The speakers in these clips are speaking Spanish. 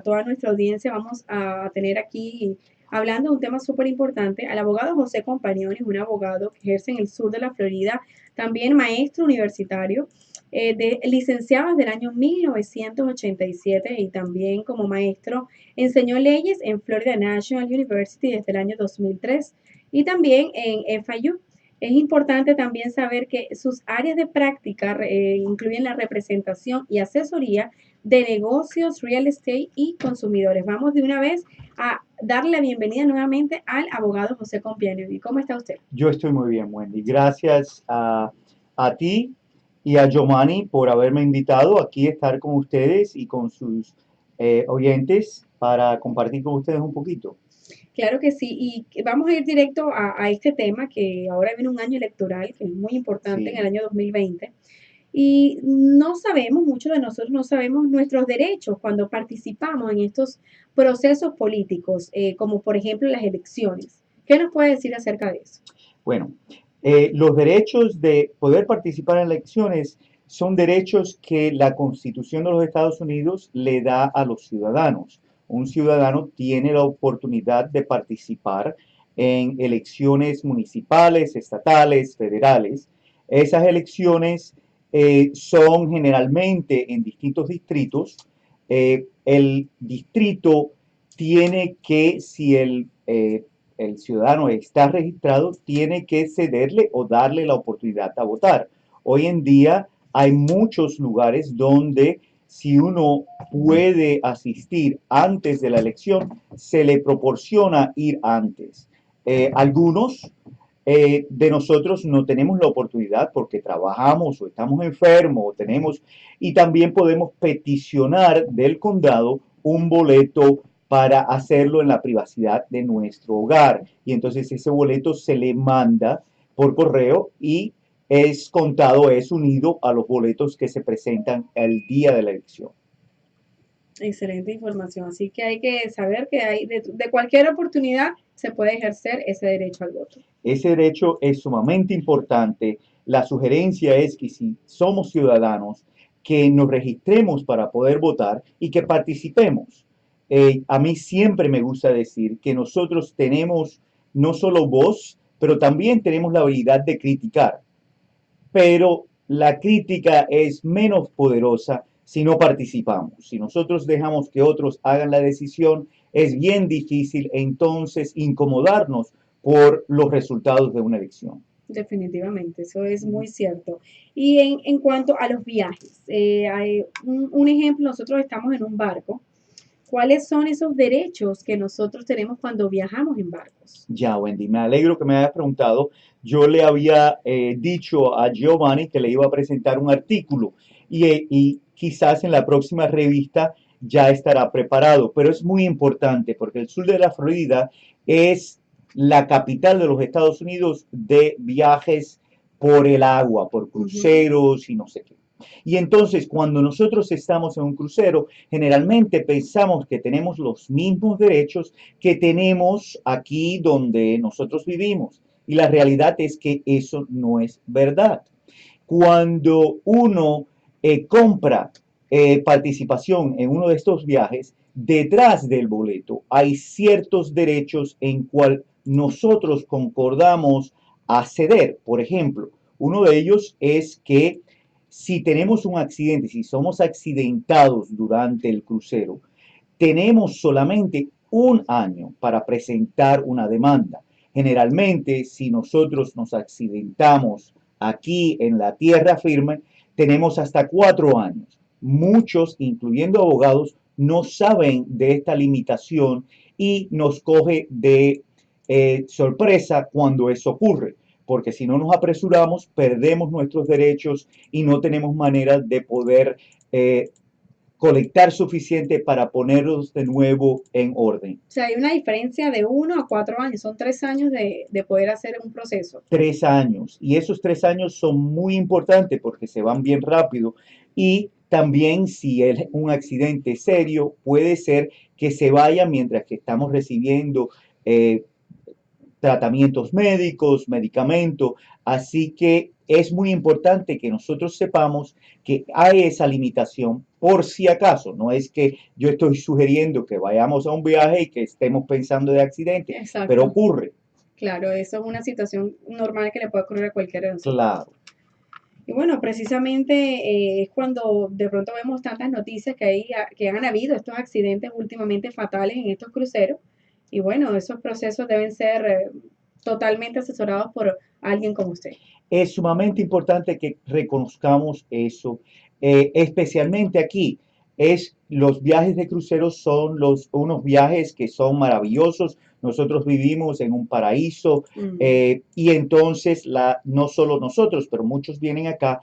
toda nuestra audiencia vamos a tener aquí hablando de un tema súper importante al abogado José Compañón, es un abogado que ejerce en el sur de la Florida, también maestro universitario, licenciado desde el año 1987 y también como maestro enseñó leyes en Florida National University desde el año 2003 y también en FIU. Es importante también saber que sus áreas de práctica incluyen la representación y asesoría de negocios, real estate y consumidores. Vamos de una vez a darle la bienvenida nuevamente al abogado José Compiano. ¿Y cómo está usted? Yo estoy muy bien, Wendy. Gracias a ti y a Giovanni por haberme invitado aquí a estar con ustedes y con sus oyentes para compartir con ustedes un poquito. Claro que sí, y vamos a ir directo a este tema que ahora viene un año electoral, que es muy importante en el Sí, año 2020. Y no sabemos, muchos de nosotros no sabemos nuestros derechos cuando participamos en estos procesos políticos, como por ejemplo las elecciones. ¿Qué nos puede decir acerca de eso? bueno, los derechos de poder participar en elecciones son derechos que la Constitución de los Estados Unidos le da a los ciudadanos. Un ciudadano tiene la oportunidad de participar en elecciones municipales, estatales, federales. Esas elecciones son generalmente en distintos distritos. El distrito tiene que, si el ciudadano está registrado, tiene que cederle o darle la oportunidad a votar. Hoy en día hay muchos lugares donde si uno puede asistir antes de la elección, se le proporciona ir antes. Algunos de nosotros no tenemos la oportunidad porque trabajamos o estamos enfermos o tenemos, y también podemos peticionar del condado un boleto para hacerlo en la privacidad de nuestro hogar. Y entonces ese boleto se le manda por correo y es contado, es unido a los boletos que se presentan el día de la elección. Excelente información. Así que hay que saber que hay de cualquier oportunidad se puede ejercer ese derecho al voto. Ese derecho es sumamente importante. La sugerencia es que si somos ciudadanos, que nos registremos para poder votar y que participemos. A mí siempre me gusta decir que nosotros tenemos no solo voz, pero también tenemos la habilidad de criticar. Pero la crítica es menos poderosa si no participamos. Si nosotros dejamos que otros hagan la decisión, es bien difícil entonces incomodarnos por los resultados de una elección. Definitivamente, eso es muy cierto. Y en cuanto a los viajes, hay un ejemplo, nosotros estamos en un barco. ¿Cuáles son esos derechos que nosotros tenemos cuando viajamos en barcos? Ya, Wendy, me alegro que me hayas preguntado. Yo le había dicho a Giovanni que le iba a presentar un artículo y quizás en la próxima revista ya estará preparado, pero es muy importante porque el sur de la Florida es la capital de los Estados Unidos de viajes por el agua, por Ujú. cruceros y no sé qué. Y entonces, cuando nosotros estamos en un crucero, generalmente pensamos que tenemos los mismos derechos que tenemos aquí donde nosotros vivimos. Y la realidad es que eso no es verdad. Cuando uno compra participación en uno de estos viajes, detrás del boleto hay ciertos derechos en cual nosotros concordamos a ceder. Por ejemplo, uno de ellos es que si tenemos un accidente, si somos accidentados durante el crucero, tenemos solamente un año para presentar una demanda. Generalmente, si nosotros nos accidentamos aquí en la tierra firme, tenemos hasta 4 años. Muchos, incluyendo abogados, no saben de esta limitación y nos coge de sorpresa cuando eso ocurre, porque si no nos apresuramos, perdemos nuestros derechos y no tenemos manera de poder colectar suficiente para ponerlos de nuevo en orden. O sea, hay una diferencia de 1 a 4 años, son 3 años de poder hacer un proceso. 3 años. Y esos 3 años son muy importantes porque se van bien rápido. Y también si es un accidente serio, puede ser que se vaya mientras que estamos recibiendo tratamientos médicos, medicamentos. Así que es muy importante que nosotros sepamos que hay esa limitación por si acaso. No es que yo estoy sugiriendo que vayamos a un viaje y que estemos pensando de accidente, pero Exacto. ocurre, Claro, eso es una situación normal que le puede ocurrir a cualquiera de nosotros. claro. Y bueno, precisamente es cuando de pronto vemos tantas noticias que han habido estos accidentes últimamente fatales en estos cruceros. Y bueno, esos procesos deben ser totalmente asesorados por alguien como usted. Es sumamente importante que reconozcamos eso, especialmente aquí. Los viajes de cruceros son unos viajes que son maravillosos. Nosotros vivimos en un paraíso Mm, y entonces no solo nosotros, pero muchos vienen acá,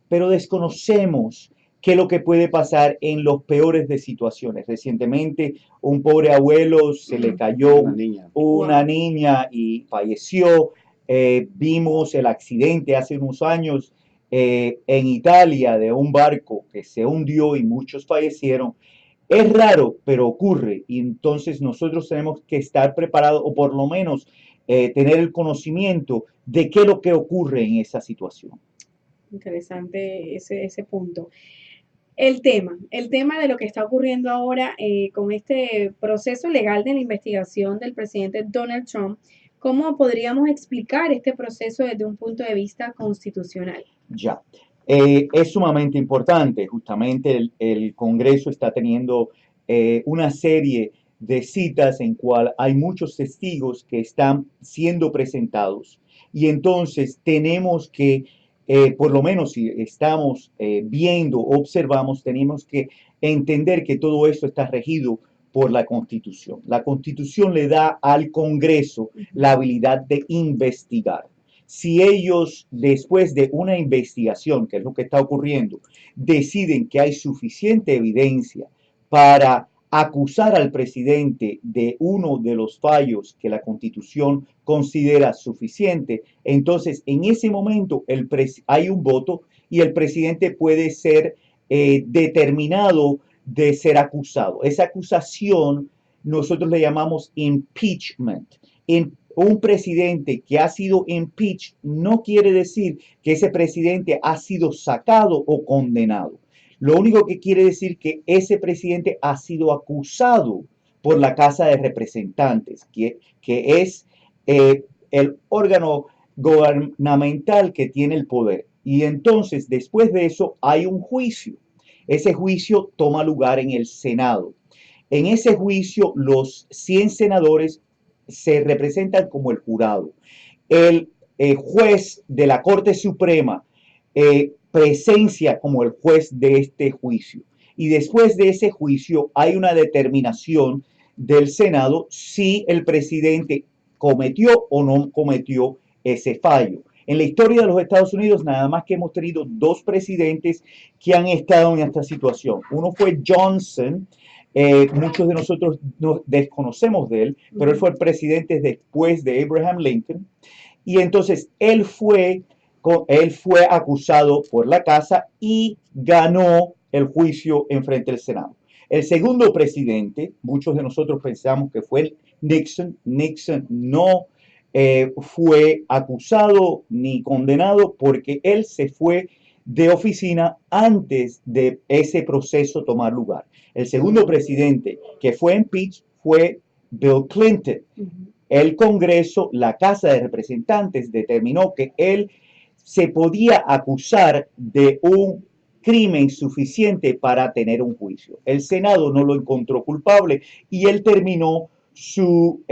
pero desconocemos qué es lo que puede pasar en los peores de situaciones. Recientemente, un pobre abuelo se le mm, cayó una wow. niña y falleció. Vimos el accidente hace unos años en Italia de un barco que se hundió y muchos fallecieron. Es raro, pero ocurre y entonces nosotros tenemos que estar preparados o por lo menos tener el conocimiento de qué es lo que ocurre en esa situación. Interesante ese punto. El tema de lo que está ocurriendo ahora con este proceso legal de la investigación del presidente Donald Trump, ¿cómo podríamos explicar este proceso desde un punto de vista constitucional? Ya. Es sumamente importante. Justamente el Congreso está teniendo una serie de citas en cual hay muchos testigos que están siendo presentados. Y entonces tenemos que, por lo menos si estamos viendo, observamos, tenemos que entender que todo esto está regido por la Constitución. La Constitución le da al Congreso la habilidad de investigar. Si ellos, después de una investigación, que es lo que está ocurriendo, deciden que hay suficiente evidencia para acusar al presidente de uno de los fallos que la Constitución considera suficiente, entonces en ese momento hay un voto y el presidente puede ser determinado de ser acusado. Esa acusación nosotros le llamamos impeachment. Un presidente que ha sido impeached no quiere decir que ese presidente ha sido sacado o condenado. Lo único que quiere decir que ese presidente ha sido acusado por la Casa de Representantes, que es el órgano gubernamental que tiene el poder. Y entonces, después de eso, hay un juicio. Ese juicio toma lugar en el Senado. En ese juicio, los 100 senadores se representan como el jurado. El juez de la Corte Suprema presencia como el juez de este juicio. Y después de ese juicio hay una determinación del Senado si el presidente cometió o no cometió ese fallo. En la historia de los Estados Unidos, nada más que hemos tenido dos presidentes que han estado en esta situación. Uno fue Johnson, muchos de nosotros nos desconocemos de él, pero él fue el presidente después de Abraham Lincoln. Y entonces él fue acusado por la casa y ganó el juicio en frente del Senado. El segundo presidente, muchos de nosotros pensamos que fue Nixon. Nixon no fue acusado ni condenado porque él se fue de oficina antes de ese proceso tomar lugar. El segundo presidente que fue impeached fue Bill Clinton. El Congreso, la Casa de Representantes, determinó que él se podía acusar de un crimen suficiente para tener un juicio. El Senado no lo encontró culpable y él terminó su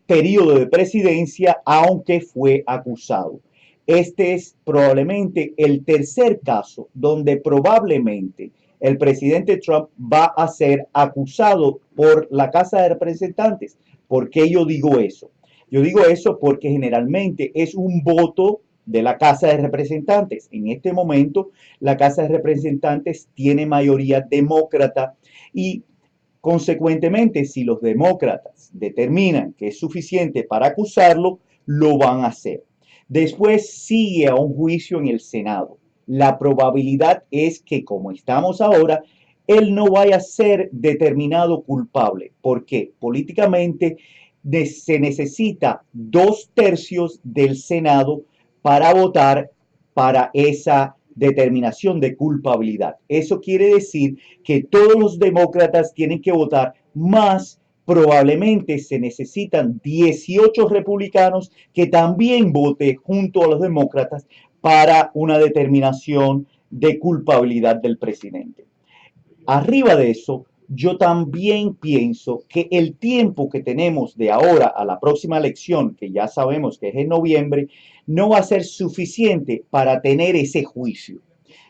periodo de presidencia, aunque fue acusado. Este es probablemente el tercer caso donde probablemente el presidente Trump va a ser acusado por la Casa de Representantes. ¿Por qué yo digo eso? Yo digo eso porque generalmente es un voto de la Casa de Representantes. En este momento, la Casa de Representantes tiene mayoría demócrata y consecuentemente, si los demócratas determinan que es suficiente para acusarlo, lo van a hacer. Después sigue a un juicio en el Senado. La probabilidad es que, como estamos ahora, él no vaya a ser determinado culpable. ¿Por qué? Políticamente se necesita 2/3 del Senado para votar para esa determinación de culpabilidad. Eso quiere decir que todos los demócratas tienen que votar, más probablemente se necesitan 18 republicanos que también voten junto a los demócratas para una determinación de culpabilidad del presidente. Arriba de eso, yo también pienso que el tiempo que tenemos de ahora a la próxima elección, que ya sabemos que es en noviembre, no va a ser suficiente para tener ese juicio.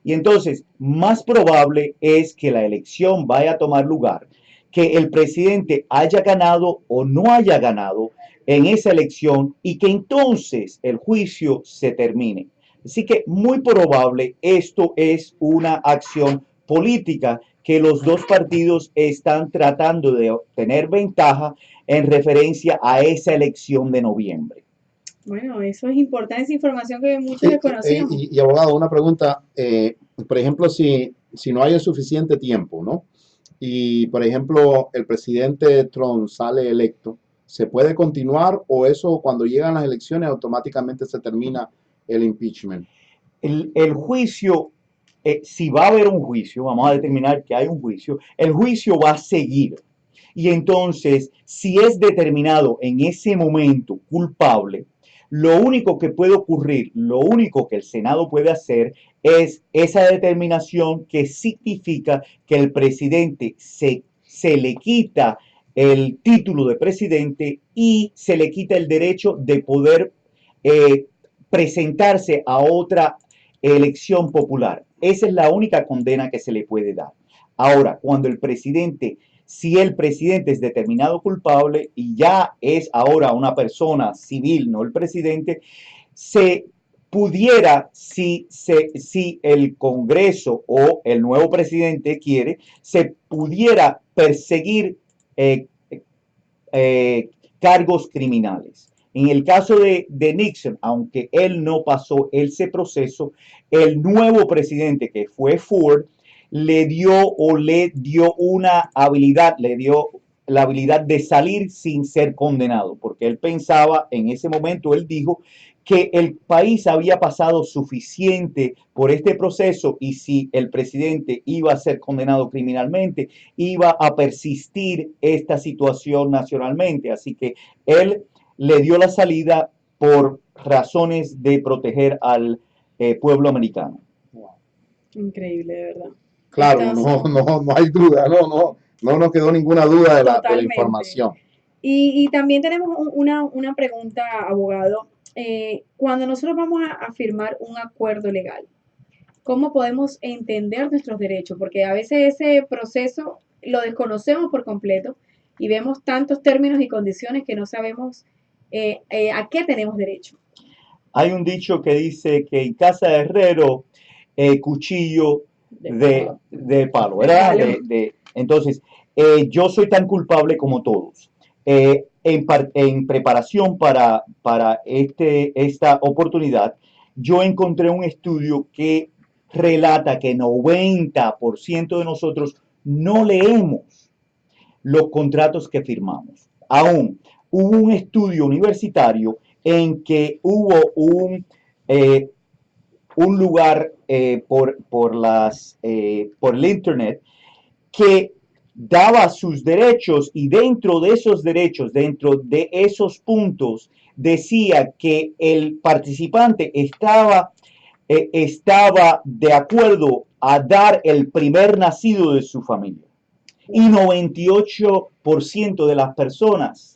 Y entonces, más probable es que la elección vaya a tomar lugar, que el presidente haya ganado o no haya ganado en esa elección y que entonces el juicio se termine. Así que muy probable esto es una acción política que los dos partidos están tratando de obtener ventaja en referencia a esa elección de noviembre. Bueno, eso es importante, esa información que muchos desconocíamos. Abogado, una pregunta. Por ejemplo, si no hay el suficiente tiempo, ¿no? Y, por ejemplo, el presidente Trump sale electo, ¿se puede continuar o eso cuando llegan las elecciones automáticamente se termina el impeachment? El juicio, si va a haber un juicio, vamos a determinar que hay un juicio, el juicio va a seguir. Y entonces, si es determinado en ese momento culpable, lo único que puede ocurrir, lo único que el Senado puede hacer es esa determinación que significa que el presidente se le quita el título de presidente y se le quita el derecho de poder presentarse a otra elección popular. Esa es la única condena que se le puede dar. Ahora, si el presidente es determinado culpable y ya es ahora una persona civil, no el presidente, se pudiera, si el Congreso o el nuevo presidente quiere, se pudiera perseguir cargos criminales. En el caso de Nixon, aunque él no pasó ese proceso, el nuevo presidente, que fue Ford, le dio una habilidad, le dio la habilidad de salir sin ser condenado, porque él pensaba, en ese momento él dijo que el país había pasado suficiente por este proceso y si el presidente iba a ser condenado criminalmente, iba a persistir esta situación nacionalmente. Así que él le dio la salida por razones de proteger al pueblo americano. Increíble, de verdad. Claro, no hay duda, no nos quedó ninguna duda de la información. Y también tenemos una pregunta, abogado. Cuando nosotros vamos a firmar un acuerdo legal, ¿cómo podemos entender nuestros derechos? Porque a veces ese proceso lo desconocemos por completo y vemos tantos términos y condiciones que no sabemos a qué tenemos derecho. Hay un dicho que dice que en casa de herrero, cuchillo de palo, ¿verdad? Entonces, yo soy tan culpable como todos. En preparación para esta oportunidad, yo encontré un estudio que relata que 90% de nosotros no leemos los contratos que firmamos. Aún hubo un estudio universitario en que hubo un lugar por el internet que daba sus derechos y dentro de esos derechos, dentro de esos puntos, decía que el participante estaba de acuerdo a dar el primer nacido de su familia. Y 98% de las personas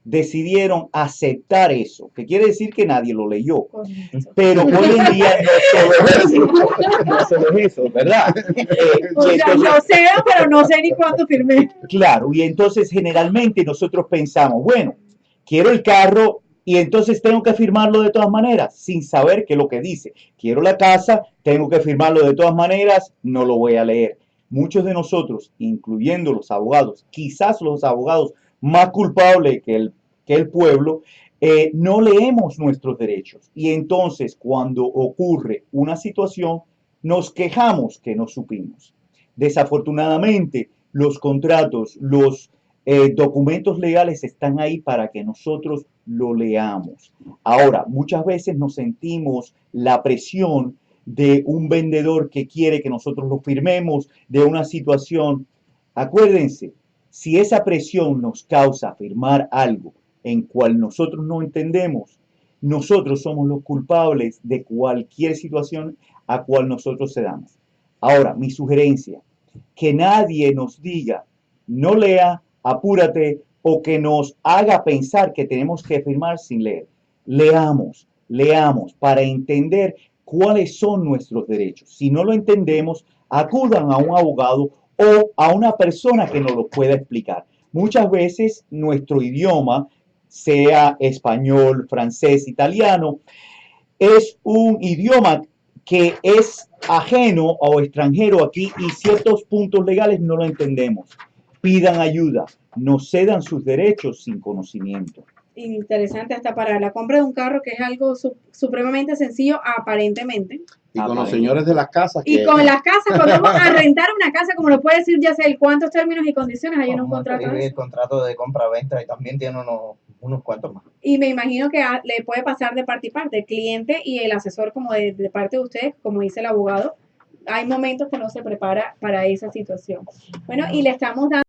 decidieron aceptar eso, que quiere decir que nadie lo leyó. Pero hoy en día no solo es eso, ¿verdad? Lo sé, pero no sé ni cuándo firmé. Claro, y entonces generalmente nosotros pensamos, bueno, quiero el carro y entonces tengo que firmarlo de todas maneras, sin saber qué es lo que dice. Quiero la casa, tengo que firmarlo de todas maneras, no lo voy a leer. Muchos de nosotros, incluyendo los abogados, quizás los abogados más culpable que el pueblo, no leemos nuestros derechos. Y entonces, cuando ocurre una situación, nos quejamos que no supimos. Desafortunadamente, los contratos, los documentos legales están ahí para que nosotros lo leamos. Ahora, muchas veces nos sentimos la presión de un vendedor que quiere que nosotros lo firmemos, de una situación. Acuérdense, si esa presión nos causa firmar algo en cual nosotros no entendemos, nosotros somos los culpables de cualquier situación a cual nosotros cedamos. Ahora, mi sugerencia, que nadie nos diga, no lea, apúrate, o que nos haga pensar que tenemos que firmar sin leer. Leamos, leamos para entender cuáles son nuestros derechos. Si no lo entendemos, acudan a un abogado o a una persona que nos lo pueda explicar. Muchas veces nuestro idioma, sea español, francés, italiano, es un idioma que es ajeno o extranjero aquí y ciertos puntos legales no lo entendemos. Pidan ayuda, no cedan sus derechos sin conocimiento. Interesante hasta para la compra de un carro, que es algo supremamente sencillo aparentemente. Y con los señores de las casas Y que... con las casas, cuando vamos a rentar una casa, como lo puede decir Yacel, ¿cuántos términos y condiciones hay en un Vamos a contrato de escribir el eso? contrato de compra-venta y también tiene unos cuantos más. Y me imagino que le puede pasar de parte y parte, el cliente y el asesor como de parte de ustedes, como dice el abogado. Hay momentos que no se prepara para esa situación. Bueno, y le estamos dando